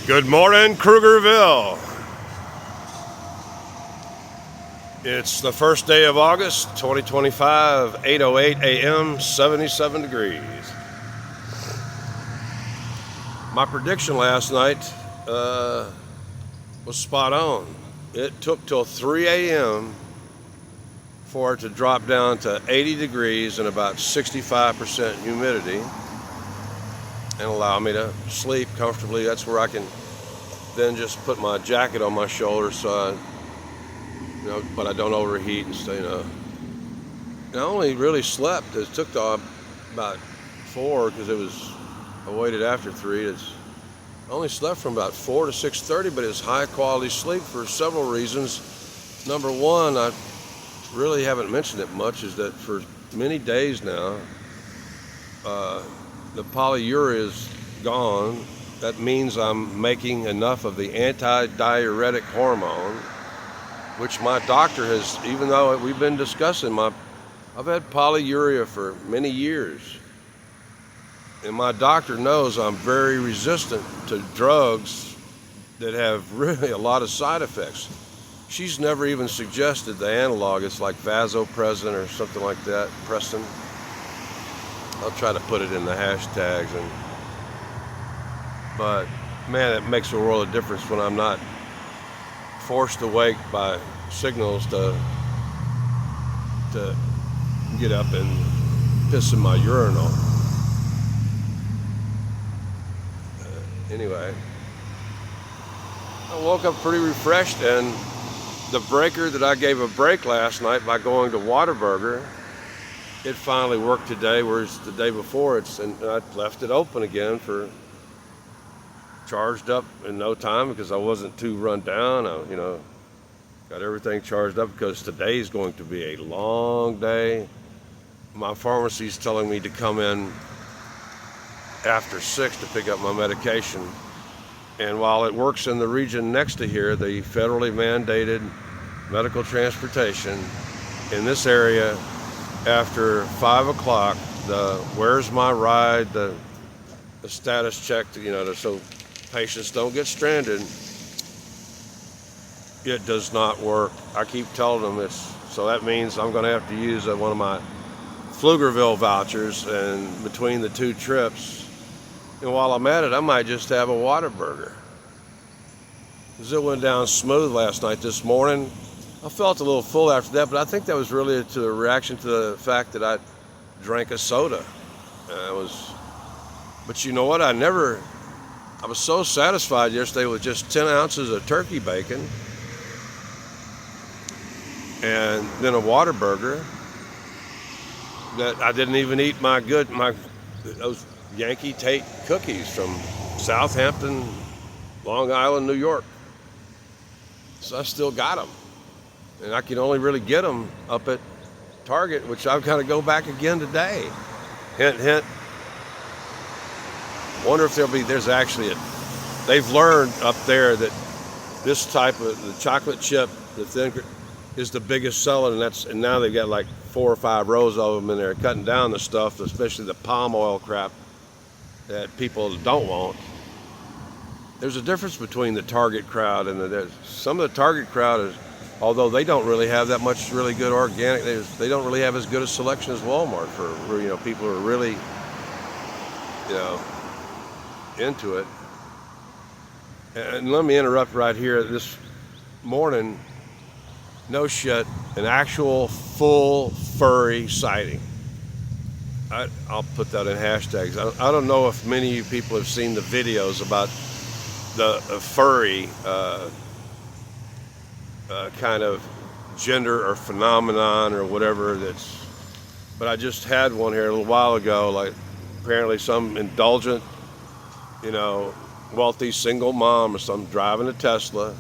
Good morning, Krugerville. It's the first day of August, 2025, 8:08 a.m., 77 degrees. My prediction last night was spot on. It took till 3 a.m. for it to drop down to 80 degrees and about 65% humidity and allow me to sleep comfortably. That's where I can then just put my jacket on my shoulder so but I don't overheat and stay, And I only really slept. It took about 4 because I waited after 3. I only slept from about 4 to 6:30, but it's high quality sleep for several reasons. Number one, I really haven't mentioned it much, is that for many days now, the polyuria is gone. That means I'm making enough of the anti-diuretic hormone, which my doctor has, even though we've been discussing, I've had polyuria for many years. And my doctor knows I'm very resistant to drugs that have really a lot of side effects. She's never even suggested the analog. It's like vasopressin or something like that, Preston. I'll try to put it in the hashtags. But man, it makes a world of difference when I'm not forced awake by signals to get up and piss in my urinal. Anyway, I woke up pretty refreshed, and the breaker that I gave a break last night by going to Whataburger, it finally worked today, whereas the day before and I left it open again charged up in no time because I wasn't too run down. I got everything charged up because today's going to be a long day. My pharmacy's telling me to come in after 6 to pick up my medication. And while it works in the region next to here, the federally mandated medical transportation in this area after 5 o'clock, the where's my ride, the status check, so patients don't get stranded, it does not work. I keep telling them so that means I'm going to have to use one of my Pflugerville vouchers, and between the 2 trips, and while I'm at it, I might just have a Whataburger. It went down smooth last night. This morning, I felt a little full after that, but I think that was really a reaction to the fact that I drank a soda. But you know what? I was so satisfied yesterday with just 10 ounces of turkey bacon and then a Whataburger that I didn't even eat those Yankee Tate cookies from Southampton, Long Island, New York. So I still got them. And I can only really get them up at Target, which I've got to go back again today. Hint, hint. Wonder if there's actually they've learned up there that this type of the chocolate chip, the thin, is the biggest seller, and now they've got like 4 or 5 rows of them, and they're cutting down the stuff, especially the palm oil crap that people don't want. There's a difference between the Target crowd and some of the Target crowd is, although they don't really have that much really good organic, they don't really have as good a selection as Walmart for people who are really into it. And let me interrupt right here. This morning, no shit, an actual full furry sighting. I'll put that in hashtags. I don't know if many of you people have seen the videos about the furry kind of gender or phenomenon or whatever but I just had one here a little while ago, like apparently some indulgent, wealthy single mom or something driving a Tesla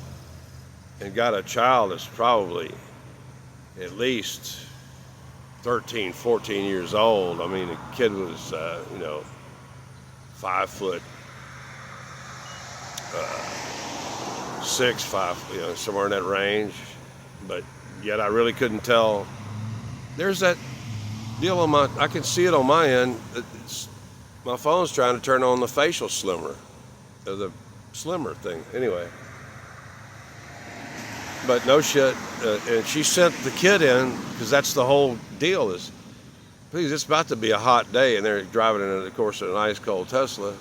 and got a child that's probably at least 13, 14 years old. I mean, the kid was, 5 foot, 6, 5, somewhere in that range. But yet I really couldn't tell. There's that deal I can see it on my end. My phone's trying to turn on the facial slimmer, the slimmer thing. Anyway, but no shit. And she sent the kid in because that's the whole deal is, please, it's about to be a hot day, and they're driving in, of course, in an ice cold Tesla,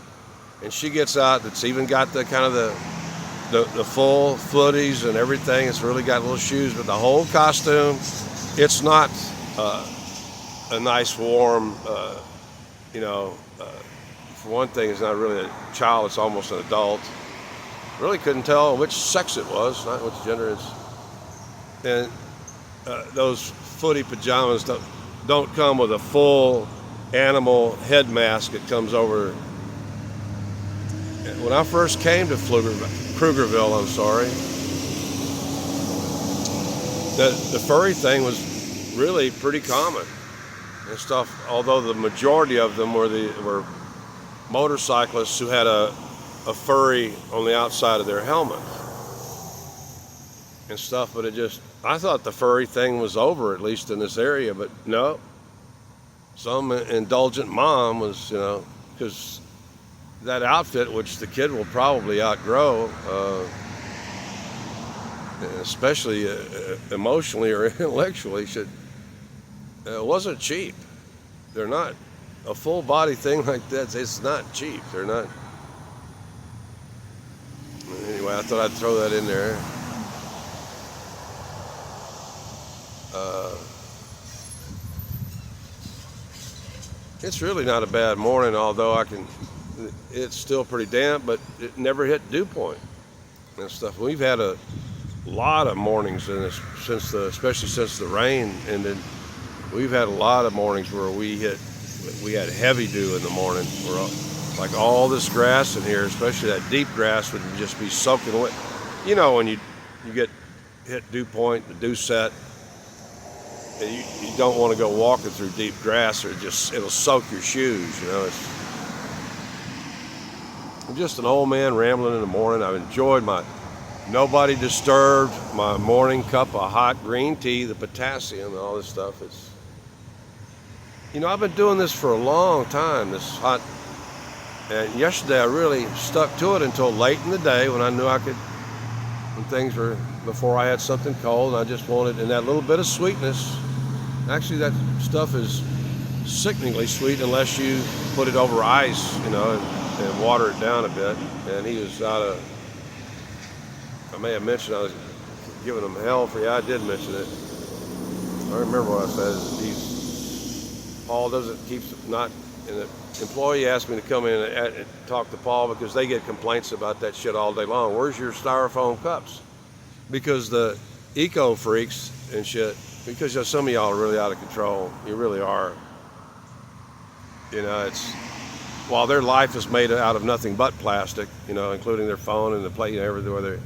and she gets out. It's even got the kind of the full footies and everything. It's really got little shoes, but the whole costume. It's not a nice warm. For one thing, it's not really a child. It's almost an adult. Really couldn't tell which sex it was, not which gender it's. And those footy pajamas don't come with a full animal head mask. It comes over. When I first came to Krugerville, the furry thing was really pretty common and stuff. Although the majority of them were motorcyclists who had a furry on the outside of their helmet and stuff. But I thought the furry thing was over, at least in this area, but no. Some indulgent mom was, because that outfit, which the kid will probably outgrow, especially emotionally or intellectually, wasn't cheap. They're not. A full body thing like that, it's not cheap. They're not. Anyway, I thought I'd throw that in there. It's really not a bad morning, although it's still pretty damp, but it never hit dew point and stuff. We've had a lot of mornings in this especially since the rain ended. We've had a lot of mornings where we had heavy dew in the morning. Like all this grass in here, especially that deep grass, would just be soaking wet. When you get hit dew point, the dew set, and you don't want to go walking through deep grass, or it'll soak your shoes. I'm just an old man rambling in the morning. I've enjoyed my nobody disturbed, my morning cup of hot green tea, the potassium and all this stuff. I've been doing this for a long time, this hot, and yesterday I really stuck to it until late in the day when I knew I could, before I had something cold, and I just wanted, and that little bit of sweetness. Actually, that stuff is sickeningly sweet unless you put it over ice, and water it down a bit. And he was I may have mentioned I was giving him hell for, I did mention it. I remember what I said. Paul and the employee asked me to come in and talk to Paul because they get complaints about that shit all day long. Where's your styrofoam cups? Because the eco freaks and shit, because some of y'all are really out of control. You really are. While their life is made out of nothing but plastic, including their phone and the plate, everywhere,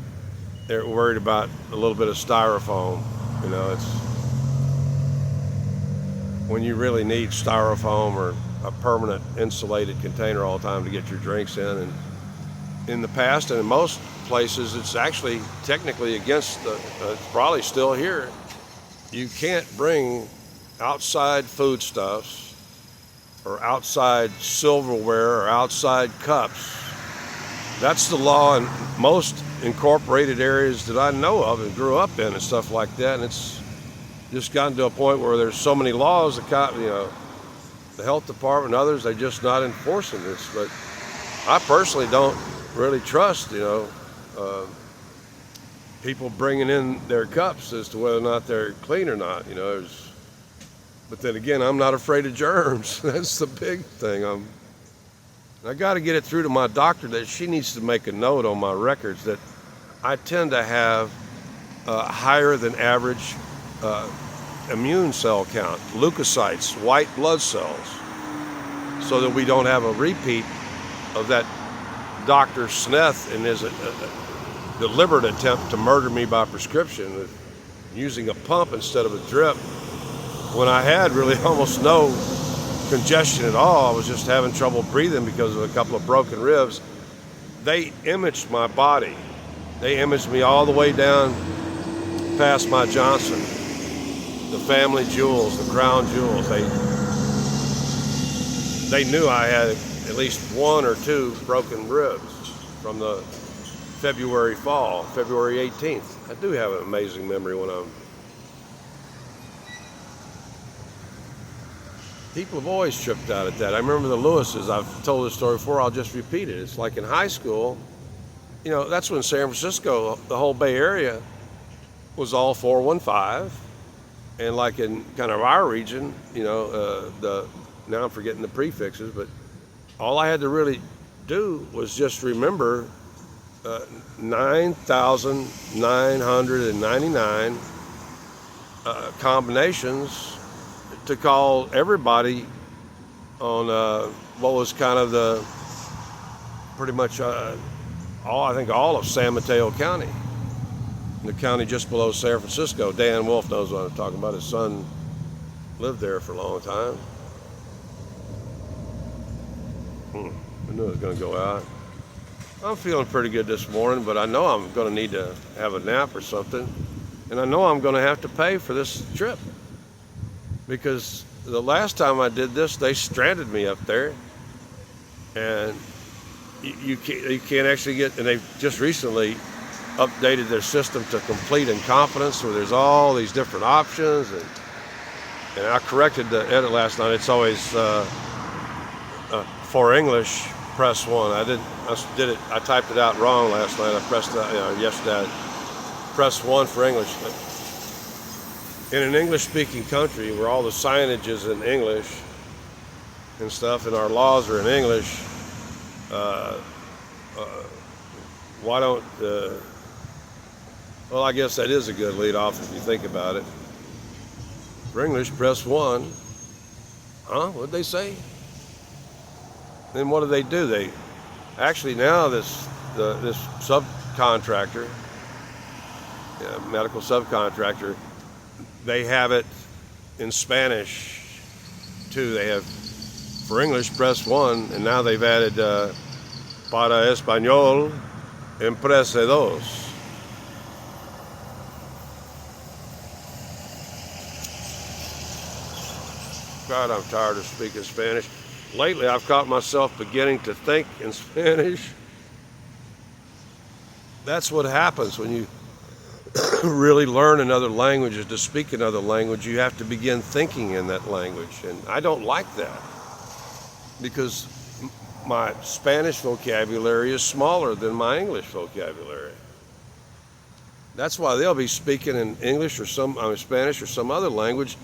they're worried about a little bit of styrofoam. It's when you really need styrofoam or a permanent insulated container all the time to get your drinks in. And in the past, and in most places, it's actually technically against it's probably still here. You can't bring outside foodstuffs or outside silverware or outside cups. That's the law in most incorporated areas that I know of and grew up in and stuff like that. And it's just gotten to a point where there's so many laws, the health department and others, they're just not enforcing this. But I personally don't really trust, people bringing in their cups as to whether or not they're clean or not. But then again, I'm not afraid of germs. That's the big thing. I got to get it through to my doctor that she needs to make a note on my records that I tend to have higher than average immune cell count, leukocytes, white blood cells, so that we don't have a repeat of that Dr. Sneth in his deliberate attempt to murder me by prescription, using a pump instead of a drip, when I had really almost no congestion at all. I was just having trouble breathing because of a couple of broken ribs. They imaged my body. They imaged me all the way down past my Johnson, the family jewels, the crown jewels. They knew I had at least one or two broken ribs from the February 18th. I do have an amazing memory when people have always tripped out at that. I remember the Lewises. I've told this story before. I'll just repeat it. It's like in high school, you know, that's when San Francisco, the whole Bay Area, was all 415. And like in kind of our region, you know, now I'm forgetting the prefixes, but all I had to really do was just remember 9,999 combinations to call everybody on what was kind of the pretty much I think all of San Mateo County, the county just below San Francisco. Dan Wolf knows what I'm talking about. His son lived there for a long time. I knew it was going to go out. I'm feeling pretty good this morning, but I know I'm going to need to have a nap or something. And I know I'm going to have to pay for this trip, because the last time I did this, they stranded me up there. And you can't actually get, and they've just recently updated their system to complete incompetence, where there's all these different options. And I corrected the edit last night. It's always for English, press 1. I typed it out wrong last night. I pressed it, yesterday. Press 1 for English. In an English-speaking country where all the signage is in English and stuff, and our laws are in English, why don't? Well, I guess that is a good lead-off if you think about it. For English, press 1. Huh? What'd they say? Then what do? They actually now this subcontractor, medical subcontractor, they have it in Spanish too. They have for English press 1, and now they've added para español press 2. God, I'm tired of speaking Spanish. Lately, I've caught myself beginning to think in Spanish. That's what happens when you really learn another language, is to speak another language. You have to begin thinking in that language. And I don't like that, because my Spanish vocabulary is smaller than my English vocabulary. That's why they'll be speaking in English or Spanish or some other language.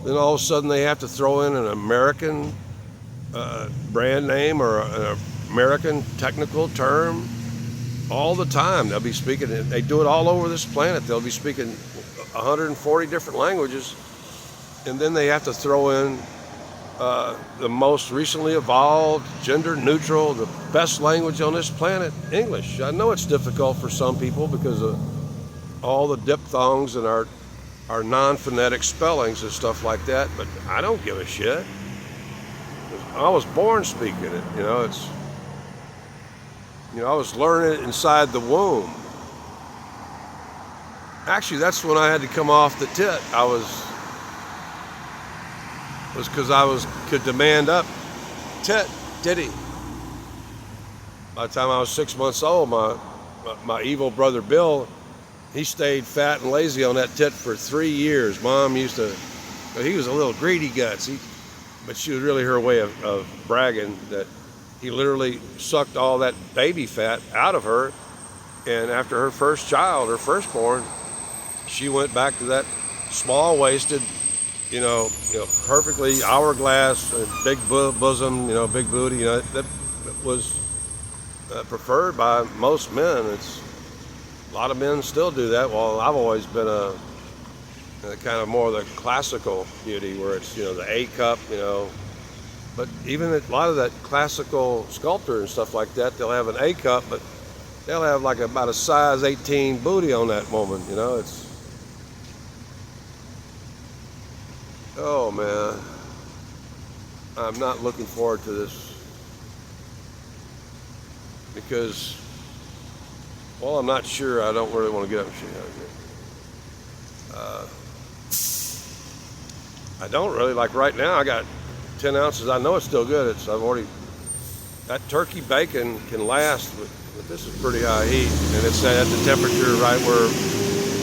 Then all of a sudden they have to throw in an American brand name or an American technical term all the time. They'll be speaking, they do it all over this planet. They'll be speaking 140 different languages, and then they have to throw in the most recently evolved, gender neutral, the best language on this planet, English. I know it's difficult for some people because of all the diphthongs and our non-phonetic spellings and stuff like that, but I don't give a shit. I was born speaking it, I was learning it inside the womb. Actually, that's when I had to come off the tit. Because I could demand up titty. By the time I was 6 months old, my evil brother Bill, he stayed fat and lazy on that tit for 3 years. Mom he was a little greedy guts, but she was really her way of bragging that he literally sucked all that baby fat out of her. And after her first child, her firstborn, she went back to that small-waisted, perfectly hourglass, big bosom, big booty. That was preferred by most men. A lot of men still do that. Well, I've always been a kind of more of the classical beauty, where it's the A cup, But even a lot of that classical sculptor and stuff like that, they'll have an A cup, but they'll have like about a size 18 booty on that woman. Oh man, I'm not looking forward to this, because, well, I'm not sure. I don't really want to get up and shit out of here. I don't really, like right now, I got 10 ounces. I know it's still good. I've already that turkey bacon can last, but this is pretty high heat, and it's at the temperature right where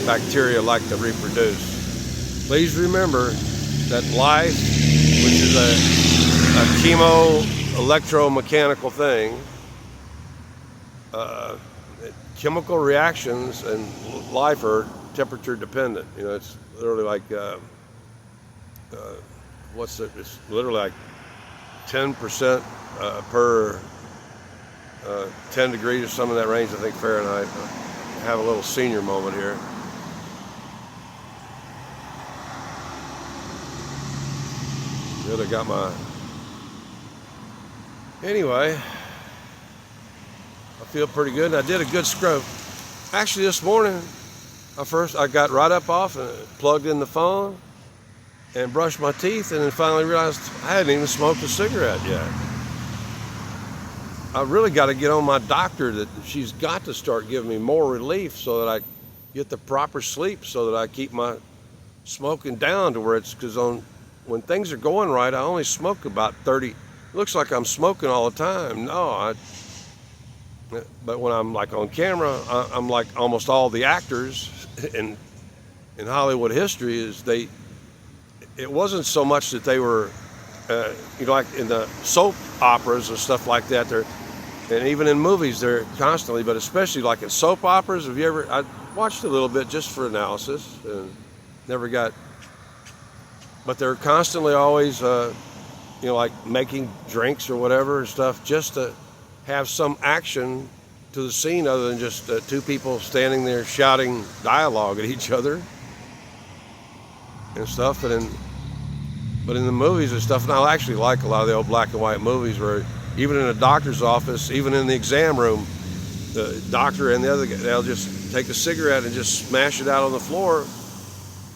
bacteria like to reproduce. Please remember that life, which is a chemo electromechanical thing, chemical reactions and life are temperature dependent. You know, it's literally like it's literally like 10% per 10 degrees or some of that range, I think, Fahrenheit. I have a little senior moment here. Really got my... Anyway, I feel pretty good. I did a good scrub. Actually, this morning, I got right up off and plugged in the phone and brushed my teeth, and then finally realized I hadn't even smoked a cigarette yet. I really got to get on my doctor that she's got to start giving me more relief so that I get the proper sleep, so that I keep my smoking down to where it's, because when things are going right, I only smoke about 30. It looks like I'm smoking all the time. No, but when I'm like on camera, I'm like almost all the actors in Hollywood history. It wasn't so much that they were, like in the soap operas and stuff like that. And even in movies, they're constantly, but especially like in soap operas. I watched a little bit just for analysis and never got, but they're constantly always, like making drinks or whatever and stuff, just to have some action to the scene other than just two people standing there shouting dialogue at each other and stuff. But in the movies and stuff, and I actually like a lot of the old black and white movies where even in a doctor's office, even in the exam room, the doctor and the other guy, they'll just take a cigarette and just smash it out on the floor,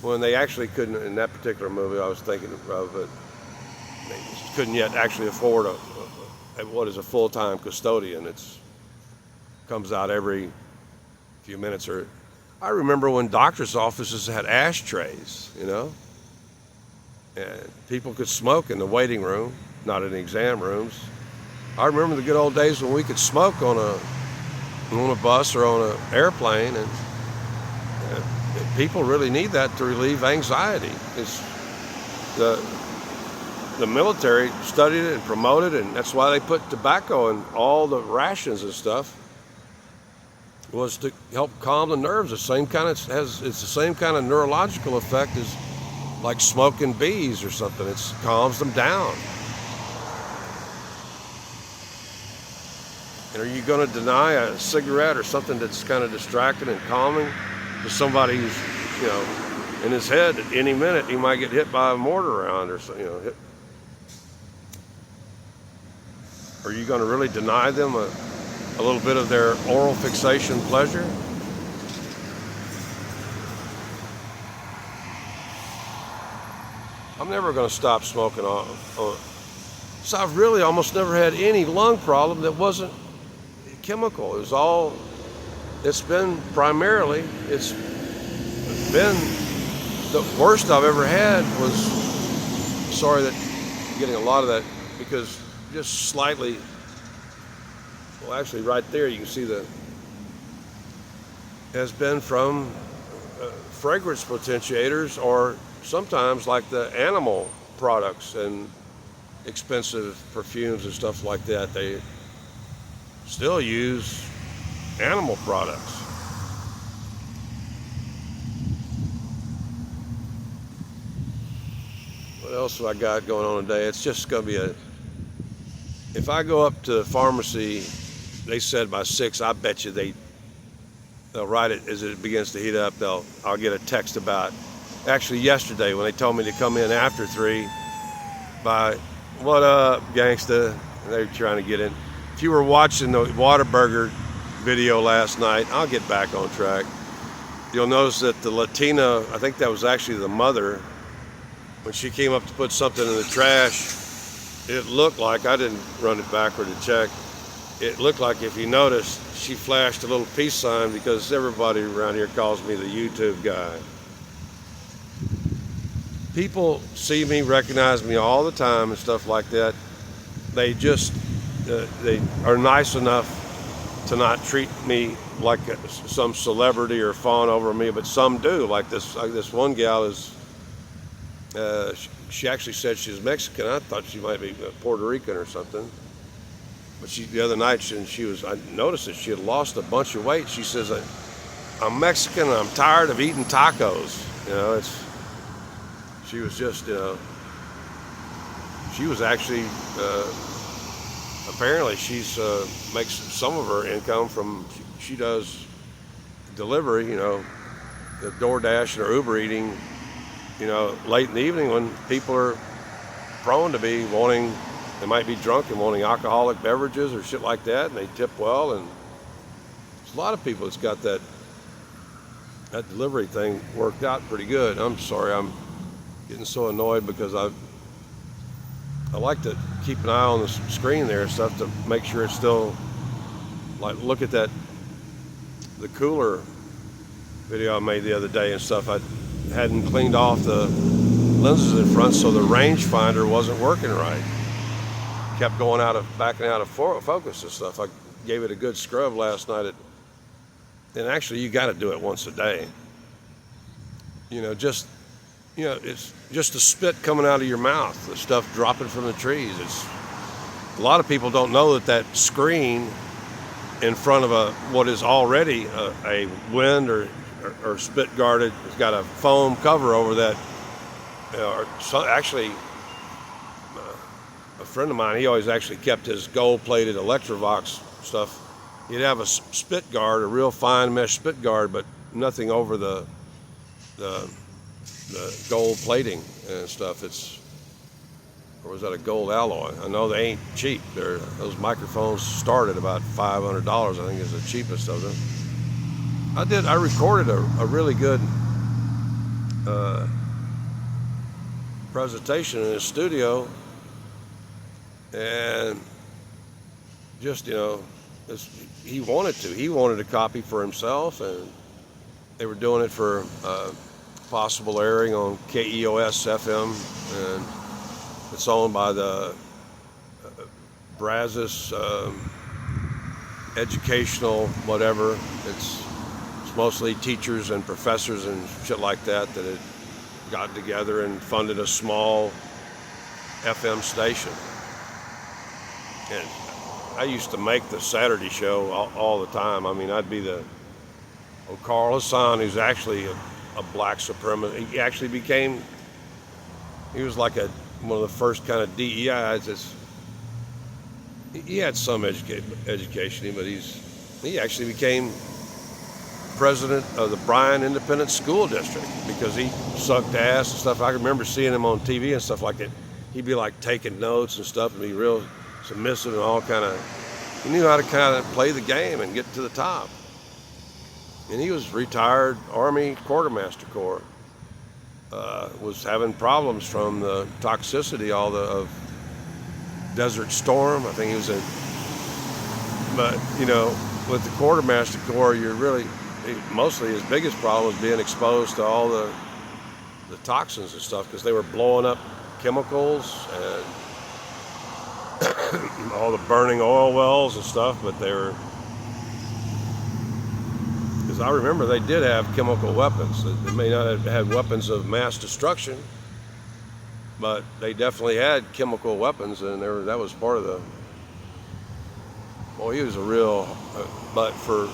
when they actually couldn't, in that particular movie I was thinking of, but they couldn't yet actually afford what is a full-time custodian. Comes out every few minutes. Or I remember when doctors' offices had ashtrays, and people could smoke in the waiting room, not in the exam rooms. I remember the good old days when we could smoke on a bus or on an airplane, and people really need that to relieve anxiety. The military studied it and promoted it, and that's why they put tobacco in all the rations and stuff, was to help calm the nerves. It's the same kind of neurological effect as like smoking bees or something. It calms them down. And are you going to deny a cigarette or something that's kind of distracting and calming to somebody who's, in his head at any minute he might get hit by a mortar round or something, Are you going to really deny them a little bit of their oral fixation pleasure? I'm never going to stop smoking so I've really almost never had any lung problem that wasn't chemical. It's been the worst I've ever had was, sorry that I'm getting a lot of that, because just slightly, well actually right there you can see has been from fragrance potentiators, or sometimes like the animal products and expensive perfumes and stuff like that. They still use animal products. What else have I got going on today? It's just going to be if I go up to the pharmacy, they said by 6, I bet you they'll write it as it begins to heat up. I'll get a text about, actually yesterday when they told me to come in after 3, by what up gangsta, they're trying to get in. If you were watching the Whataburger video last night, I'll get back on track. You'll notice that the Latina, I think that was actually the mother, when she came up to put something in the trash, it looked like, I didn't run it backward to check, it looked like, if you noticed, she flashed a little peace sign, because everybody around here calls me the YouTube guy. People see me, recognize me all the time and stuff like that. They just, they are nice enough to not treat me like some celebrity or fawn over me, but some do. Like this one gal is, she actually said she was Mexican. I thought she might be Puerto Rican or something. But the other night, I noticed that she had lost a bunch of weight. She says, I'm Mexican and I'm tired of eating tacos. She was just, she was actually, apparently she's makes some of her income from, she does delivery, the DoorDash or Uber eating, late in the evening when people are prone to be wanting, they might be drunk and wanting alcoholic beverages or shit like that, and they tip well. And there's a lot of people that's got that delivery thing worked out pretty good. I'm sorry, I'm getting so annoyed because I like to keep an eye on the screen there and stuff to make sure it's still, like, look at the cooler video I made the other day and stuff. I hadn't cleaned off the lenses in front, so the rangefinder wasn't working right. Kept going backing out of focus and stuff. I gave it a good scrub last night. And actually, you got to do it once a day. It's just the spit coming out of your mouth, the stuff dropping from the trees. A lot of people don't know that screen in front of what is already a wind or spit guarded, it's got a foam cover over that. Actually, a friend of mine, he always actually kept his gold-plated Electrovox stuff. He'd have a spit guard, a real fine mesh spit guard, but nothing over the gold plating and stuff. Or was that a gold alloy? I know they ain't cheap. Those microphones start at about $500, I think is the cheapest of them. I recorded a really good presentation in his studio, and just, he wanted a copy for himself, and they were doing it for possible airing on KEOS FM, and it's owned by the Brazos educational whatever. It's mostly teachers and professors and shit like that had gotten together and funded a small FM station. And I used to make the Saturday show all the time. I mean, I'd be Carl Hassan, who's actually a black supremacist. He actually he was like one of the first kind of DEIs. He had some education, but he actually became president of the Bryan Independent School District because he sucked ass and stuff. I remember seeing him on TV and stuff like that. He'd be like taking notes and stuff and be real submissive and all kind of, he knew how to kind of play the game and get to the top. And he was retired Army Quartermaster Corps. Was having problems from the toxicity, of Desert Storm. I think he was in, but with the Quartermaster Corps, mostly his biggest problem was being exposed to all the toxins and stuff, because they were blowing up chemicals and all the burning oil wells and stuff. But because I remember they did have chemical weapons. They may not have had weapons of mass destruction, but they definitely had chemical weapons, and that was part of the. Well, he was a real. But for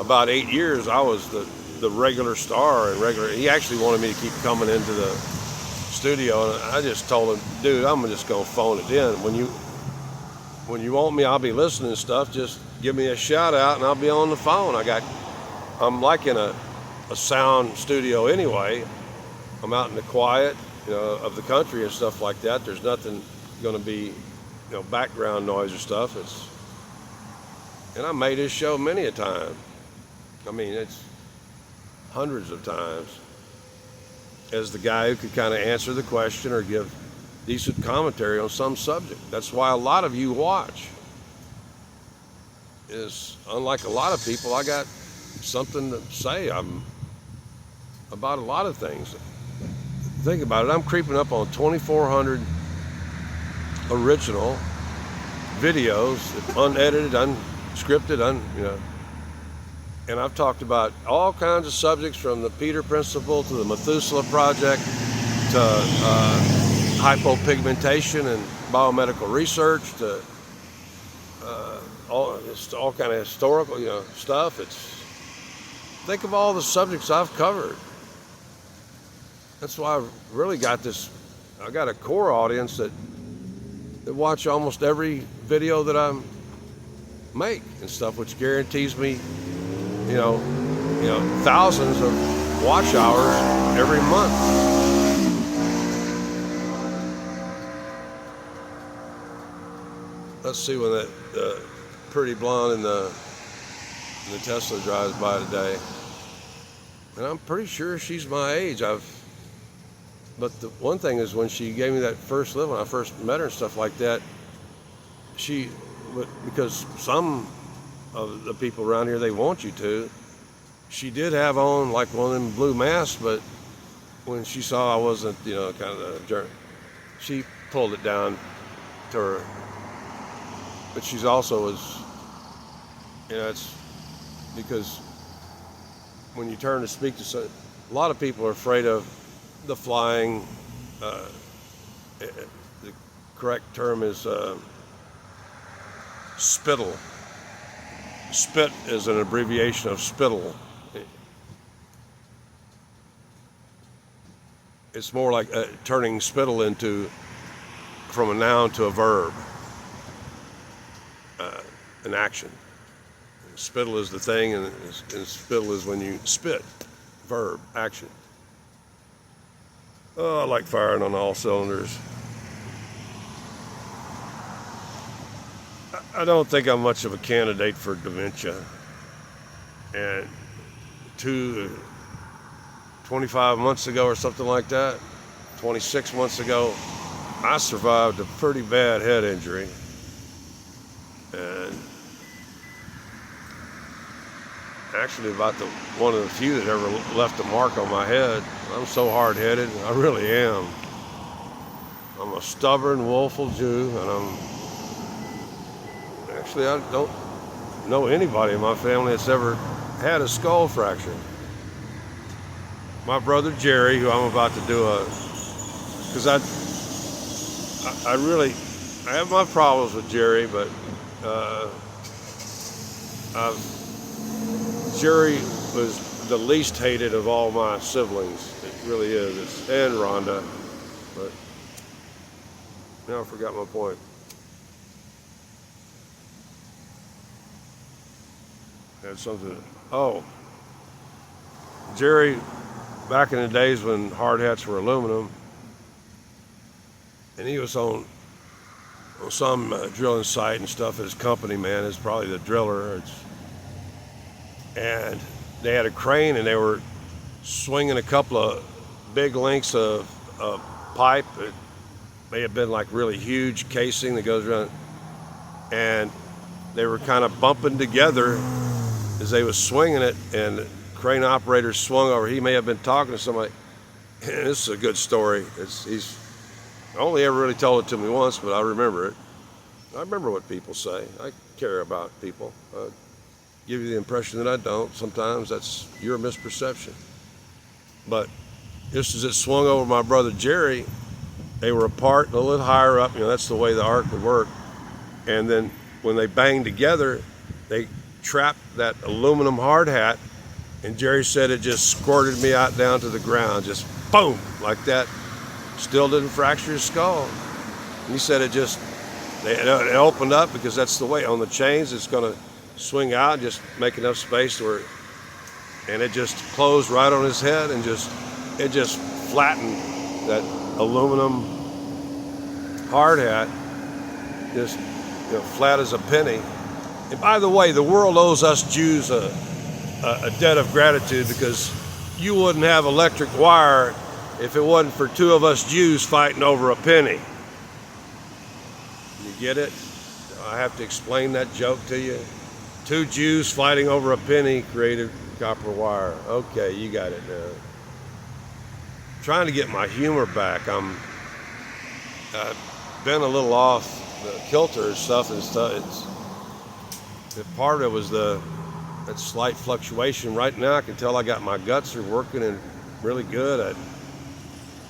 about 8 years, I was the regular star and regular. He actually wanted me to keep coming into the studio, and I just told him, dude, I'm just gonna phone it in. When you want me, I'll be listening to stuff. Just give me a shout out, and I'll be on the phone. I'm like in a sound studio anyway. I'm out in the quiet, of the country and stuff like that. There's nothing going to be, background noise or stuff. And I made his show many a time. I mean, it's hundreds of times, as the guy who could kind of answer the question or give decent commentary on some subject. That's why a lot of you watch. Unlike a lot of people, I got something to say about a lot of things. Think about it. I'm creeping up on 2,400 original videos, unedited, unscripted, and I've talked about all kinds of subjects from the Peter Principle to the Methuselah Project to hypopigmentation and biomedical research to all kind of historical, stuff. Think of all the subjects I've covered. That's why I've really got this. I got a core audience that watch almost every video that I make and stuff, which guarantees me, thousands of watch hours every month. Let's see when that pretty blonde in the Tesla drives by today, and I'm pretty sure she's my age. But the one thing is, when she gave me that first lift, when I first met her and stuff like that, because some of the people around here, they want you to, she did have on like one of them blue masks, but when she saw I wasn't, kind of the jerk, she pulled it down to her. But she's also it's because when you turn to speak to a lot of people are afraid of the flying. The correct term is spittle. Spit is an abbreviation of spittle. It's more like turning spittle from a noun to a verb, an action. Spittle is the thing, and spittle is when you spit. Verb, action. Oh, I like firing on all cylinders. I don't think I'm much of a candidate for dementia. And 25 months ago or something like that, 26 months ago, I survived a pretty bad head injury. And actually one of the few that ever left a mark on my head. I'm so hard-headed, I really am. I'm a stubborn, willful Jew, and I don't know anybody in my family that's ever had a skull fracture. My brother Jerry, who I'm about to do because I have my problems with Jerry, but Jerry was the least hated of all my siblings. It really is. And Rhonda. But now I forgot my point. Had something. Oh, Jerry, back in the days when hard hats were aluminum, and he was on some drilling site and stuff. His company man is probably the driller. And they had a crane, and they were swinging a couple of big lengths of pipe. It may have been like really huge casing that goes around, and they were kind of bumping together as they was swinging it, and the crane operator swung over. He may have been talking to somebody. This is a good story. He's only ever really told it to me once, but I remember it. I remember what people say. I care about people. Give you the impression that I don't. Sometimes that's your misperception. But just as it swung over my brother Jerry, they were apart a little higher up. That's the way the arc would work. And then when they banged together, they trapped that aluminum hard hat, and Jerry said it just squirted me out down to the ground, just boom, like that. Still didn't fracture his skull. And he said it opened up, because that's the way on the chains. It's going to swing out, just make enough space and it just closed right on his head, and it just flattened that aluminum hard hat, just flat as a penny. And by the way, the world owes us Jews a debt of gratitude, because you wouldn't have electric wire if it wasn't for two of us Jews fighting over a penny. You get it? I have to explain that joke to you. Two Jews fighting over a penny created copper wire. Okay, you got it now. Trying to get my humor back. I've been a little off kilter and stuff. Part of it was that slight fluctuation. Right now, I can tell I got my guts are working and really good at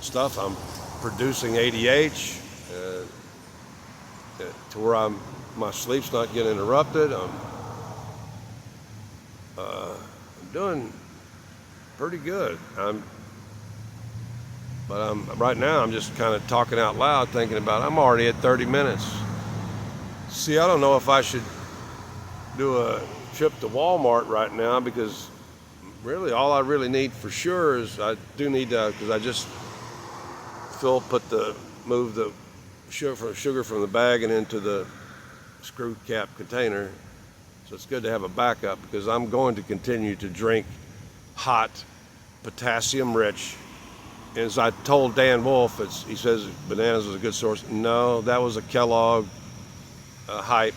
stuff. I'm producing ADH to where my sleep's not getting interrupted. I'm doing pretty good. Right now I'm just kind of talking out loud, thinking about I'm already at 30 minutes. See, I don't know if I should do a trip to Walmart right now, because really all I really need for sure is I do need to, because I just move the sugar from the bag and into the screw cap container. So it's good to have a backup, because I'm going to continue to drink hot, potassium rich. And as I told Dan Wolf, he says bananas is a good source. No, that was a Kellogg hype.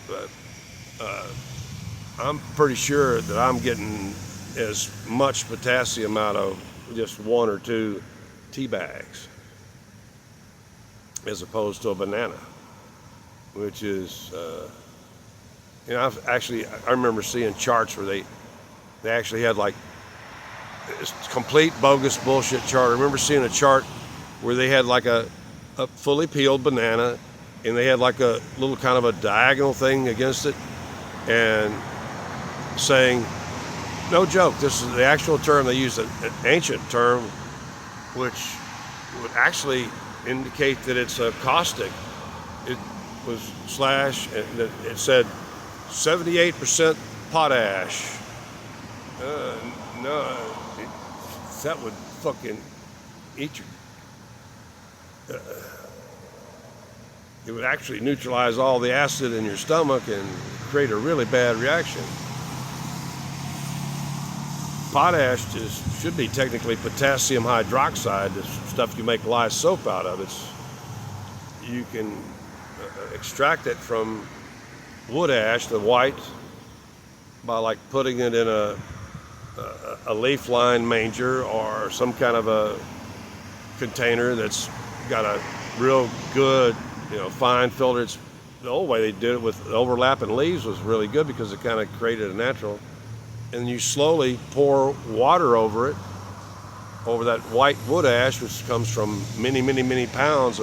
I'm pretty sure that I'm getting as much potassium out of just 1 or 2 tea bags as opposed to a banana, which is, I remember seeing charts where they actually had like this complete bogus bullshit chart. I remember seeing a chart where they had like a fully peeled banana, and they had like a little kind of a diagonal thing against it, and saying, no joke, this is the actual term they used, an ancient term, which would actually indicate that it's a caustic. It was slash, and it said 78% potash. No, that would fucking eat your. It would actually neutralize all the acid in your stomach and create a really bad reaction. Potash should be technically potassium hydroxide, the stuff you make lye soap out of. You can extract it from wood ash, the white, by like putting it in a leaf lined manger or some kind of a container that's got a real good, fine filter. The old way they did it with overlapping leaves was really good, because it kind of created a natural. And you slowly pour water over it, over that white wood ash, which comes from many, many, many pounds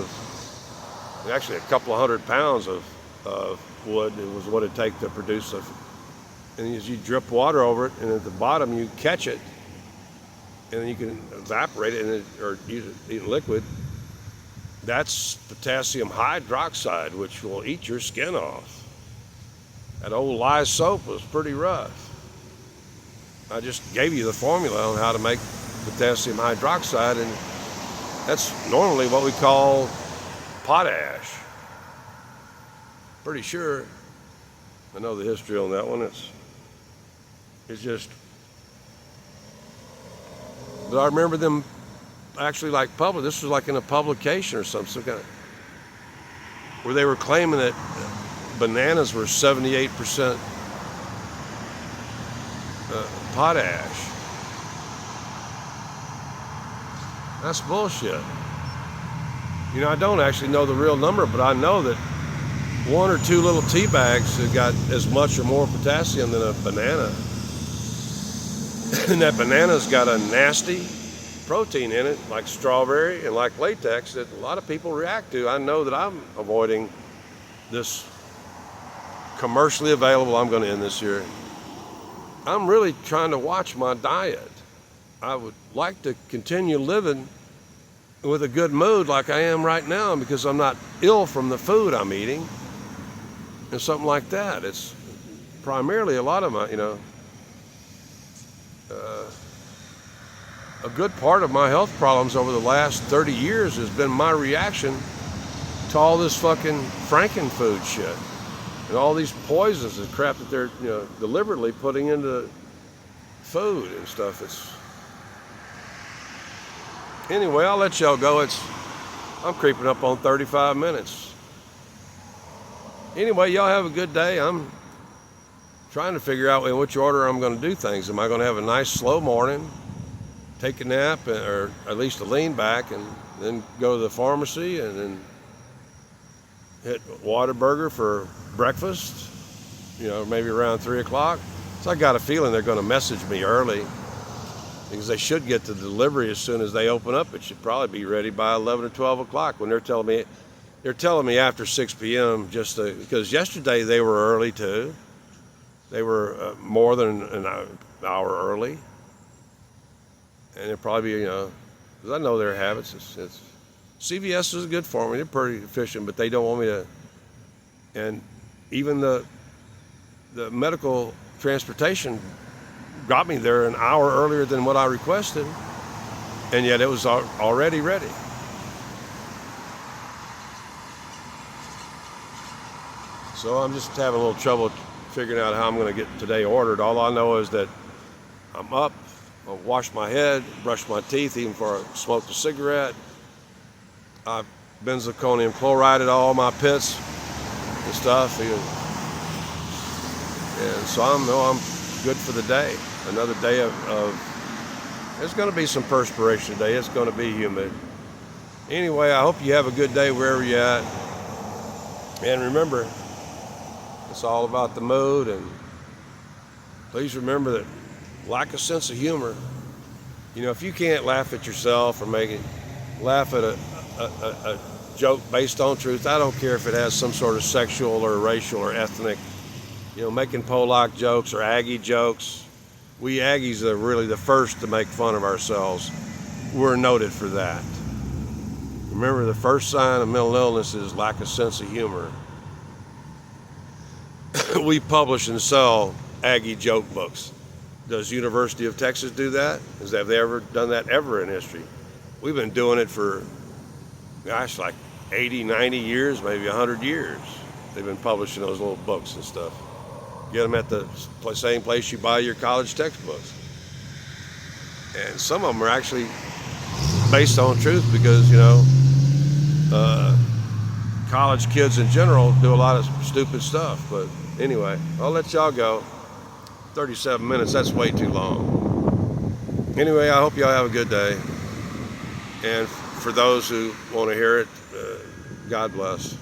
actually a couple of 100 pounds of wood. It was what it takes to produce it. And as you drip water over it, and at the bottom you catch it, and then you can evaporate it or use it in liquid. That's potassium hydroxide, which will eat your skin off. That old lye soap was pretty rough. I just gave you the formula on how to make potassium hydroxide, and that's normally what we call potash. Pretty sure. I know the history on that one. It's just, but I remember them actually this was like in a publication or some kind of, where they were claiming that bananas were 78% potash. That's bullshit. I don't actually know the real number, but I know that 1 or 2 little tea bags have got as much or more potassium than a banana. And that banana's got a nasty protein in it, like strawberry and like latex, that a lot of people react to. I know that I'm avoiding this commercially available. I'm going to end this here. I'm really trying to watch my diet. I would like to continue living with a good mood like I am right now, because I'm not ill from the food I'm eating and something like that. It's primarily a lot of my, a good part of my health problems over the last 30 years has been my reaction to all this fucking frankenfood shit and all these poisons and crap that they're deliberately putting into food and stuff. Anyway, I'll let y'all go. I'm creeping up on 35 minutes. Anyway, y'all have a good day. I'm trying to figure out in which order I'm going to do things. Am I going to have a nice slow morning, take a nap, or at least a lean back, and then go to the pharmacy, and then hit Whataburger for breakfast, maybe around 3 o'clock. So I got a feeling they're going to message me early, because they should get the delivery as soon as they open up. It should probably be ready by 11 or 12 o'clock when they're telling me after 6 p.m. because yesterday they were early too. They were more than an hour early. And it'll probably be, because I know their habits. CVS is good for me. They're pretty efficient, but they don't want me to. And even the medical transportation got me there an hour earlier than what I requested, and yet it was already ready. So I'm just having a little trouble figuring out how I'm going to get today ordered. All I know is that I'm up, I'll wash my head, brush my teeth even before I smoked a cigarette. I've benzalkonium chlorided all my pits and stuff, and so I'm good for the day. Another day of there's going to be some perspiration today. It's going to be humid. Anyway, I hope you have a good day wherever you're at. And remember, it's all about the mood. And please remember that lack of sense of humor. If you can't laugh at yourself or laugh at a joke based on truth, I don't care if it has some sort of sexual or racial or ethnic, making Polak jokes or Aggie jokes. We Aggies are really the first to make fun of ourselves. We're noted for that. Remember, the first sign of mental illness is lack of sense of humor. We publish and sell Aggie joke books. Does University of Texas do that? Have they ever done that ever in history? We've been doing it for, like 80, 90 years, maybe 100 years. They've been publishing those little books and stuff. Get them at the same place you buy your college textbooks. And some of them are actually based on truth because, college kids in general do a lot of stupid stuff. But anyway, I'll let y'all go. 37 minutes, that's way too long. Anyway, I hope y'all have a good day. And for those who want to hear it, God bless.